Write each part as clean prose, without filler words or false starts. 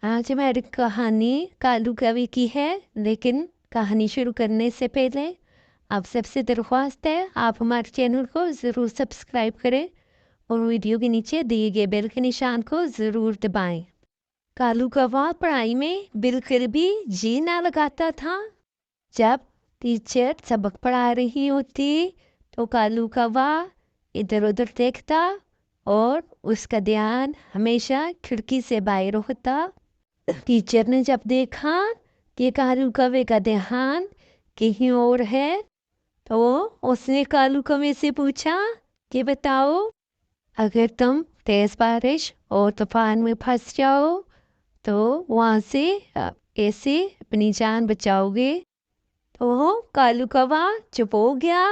आज हमारी कहानी कालू कवि की है, लेकिन कहानी शुरू करने से पहले आप सबसे दरख्वास्त है आप हमारे चैनल को ज़रूर सब्सक्राइब करें और वीडियो के नीचे दिए गए बेल के निशान को ज़रूर दबाएं। कालू कौवा पढ़ाई में बिल्कुल भी जी ना लगाता था। जब टीचर सबक पढ़ा रही होती तो कालू कौवा इधर उधर देखता और उसका ध्यान हमेशा खिड़की से बाहर होता। टीचर ने जब देखा कि कालू कौवे का ध्यान कहीं और है तो उसने कालू कौवे से पूछा कि बताओ, अगर तुम तेज बारिश और तूफान में फंस जाओ तो वहाँ से कैसे अपनी जान बचाओगे। तो कालू कौवा चुप हो गया,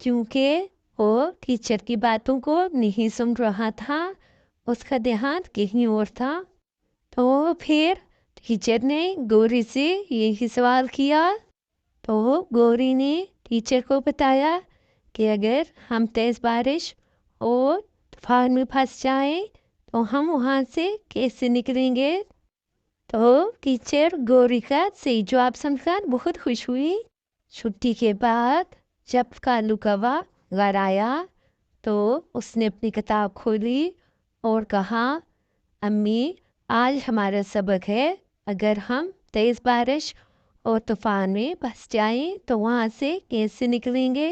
क्योंकि वो टीचर की बातों को नहीं सुन रहा था। उसका ध्यान कहीं और था। तो फिर टीचर ने गौरी से यही सवाल किया। तो गौरी ने टीचर को बताया कि अगर हम तेज़ बारिश और तूफान में फंस जाएं तो हम वहाँ से कैसे निकलेंगे। तो टीचर गौरी का सही जवाब सुनकर बहुत खुश हुई। छुट्टी के बाद जब कालू कौवा घर आया तो उसने अपनी किताब खोली और कहा, अम्मी, आज हमारा सबक है, अगर हम तेज़ बारिश और तूफान में फंस जाएं तो वहाँ से कैसे निकलेंगे।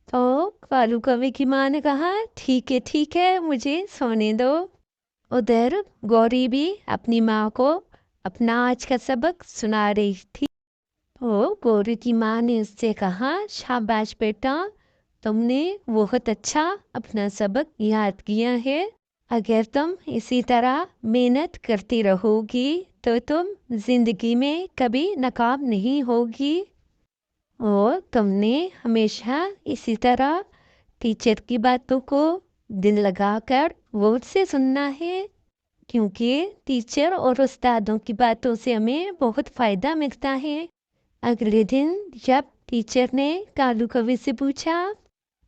तो कालू कौवे की माँ ने कहा, ठीक है, मुझे सोने दो। उधर गौरी भी अपनी माँ को अपना आज का सबक सुना रही थी। तो गौरी की माँ ने उससे कहा, शाबाश बेटा, तुमने बहुत अच्छा अपना सबक याद किया है। अगर तुम इसी तरह मेहनत करती रहोगी तो तुम जिंदगी में कभी नाकाम नहीं होगी। और तुमने हमेशा इसी तरह टीचर की बातों को दिल लगाकर गौर से सुनना है, क्योंकि टीचर और उस्तादों की बातों से हमें बहुत फ़ायदा मिलता है। अगले दिन जब टीचर ने कालू कौवे से पूछा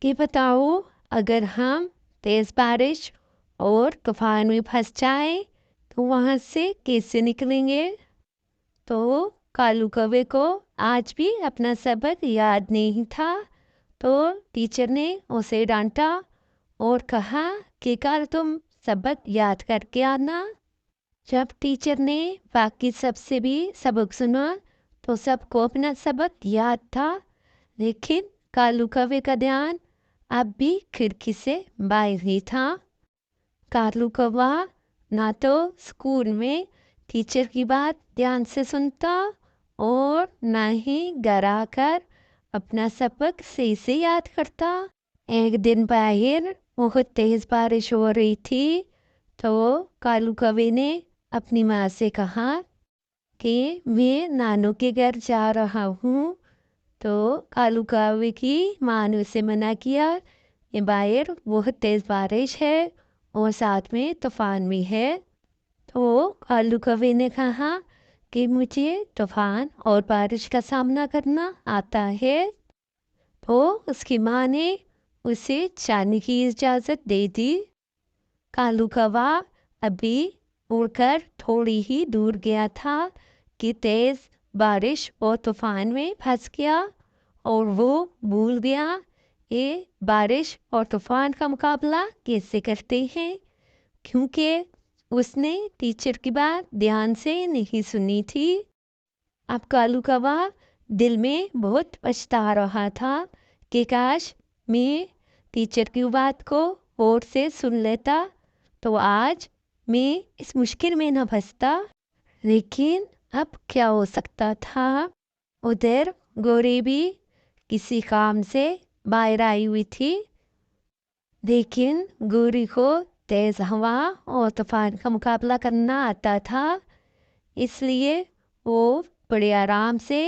कि बताओ, अगर हम तेज़ बारिश और तूफान में फंस जाए तो वहाँ से कैसे निकलेंगे। तो कालू कौवे को आज भी अपना सबक याद नहीं था। तो टीचर ने उसे डांटा और कहा कि कल तुम सबक याद करके आना। जब टीचर ने बाकी सबसे भी सबक सुना तो सबको अपना सबक याद था, लेकिन कालू कौवे का ध्यान अब भी खिड़की से बाहर ही था। कालू कौवा ना तो स्कूल में टीचर की बात ध्यान से सुनता और ना ही घर आकर अपना सबक सही से याद करता। एक दिन बाहर बहुत तेज बारिश हो रही थी। तो कालू कौवे ने अपनी माँ से कहा कि मैं नानू के घर जा रहा हूँ। तो कालू कौवे की माँ ने उसे मना किया, ये बाहर बहुत तेज़ बारिश है और साथ में तूफान भी है। तो कालू कौवे ने कहा कि मुझे तूफान और बारिश का सामना करना आता है। तो उसकी माँ ने उसे जाने की इजाज़त दे दी। कालू कौवा अभी उड़कर थोड़ी ही दूर गया था कि तेज़ बारिश और तूफान में फंस गया और वो भूल गया ये बारिश और तूफान का मुकाबला कैसे करते हैं, क्योंकि उसने टीचर की बात ध्यान से नहीं सुनी थी। अब कालू कौवा दिल में बहुत पछता रहा था कि काश मैं टीचर की बात को और से सुन लेता तो आज मैं इस मुश्किल में न फंसता। लेकिन अब क्या हो सकता था। उधर गौरी भी किसी काम से बाहर आई हुई थी, लेकिन गौरी को तेज़ हवा और तूफान का मुकाबला करना आता था, इसलिए वो बड़े आराम से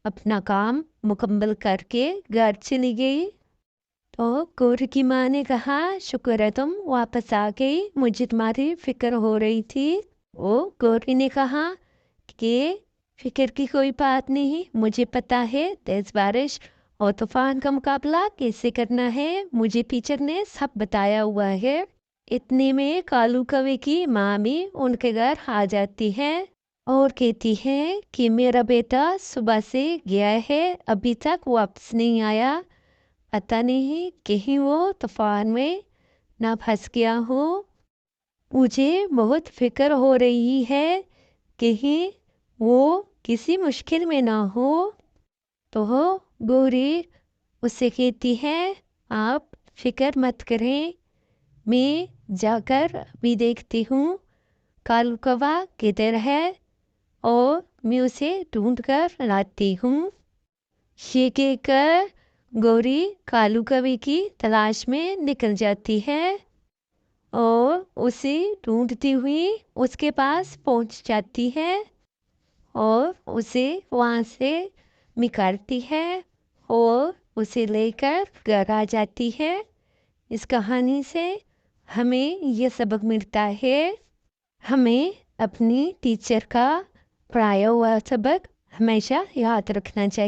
अपना काम मुकम्मल करके घर चली गई। तो गौरी की माँ ने कहा, शुक्र है तुम वापस आ गई, मुझे तुम्हारी फिक्र हो रही थी। वो गौरी ने कहा कि फिक्र की कोई बात नहीं, मुझे पता है तेज़ बारिश और तूफान का मुकाबला कैसे करना है, मुझे टीचर ने सब बताया हुआ है। इतने में कालू कौवे की माँ भी उनके घर आ जाती है और कहती है कि मेरा बेटा सुबह से गया है, अभी तक वापस नहीं आया। पता नहीं कहीं वो तूफान में ना फंस गया हो। मुझे बहुत फिक्र हो रही है कहीं वो किसी मुश्किल में ना हो। तो गौरी उससे कहती है, आप फिक्र मत करें, मैं जाकर भी देखती हूँ कालू कौवा किधर है और मैं उसे ढूंढ कर लाती हूँ। ये कहकर गौरी कालू कौवे की तलाश में निकल जाती है और उसे ढूंढती हुई उसके पास पहुंच जाती है और उसे वहाँ से निकालती है और उसे लेकर घर आ जाती है। इस कहानी से हमें ये सबक मिलता है, हमें अपनी टीचर का पढ़ाया हुआ सबक हमेशा याद रखना चाहिए।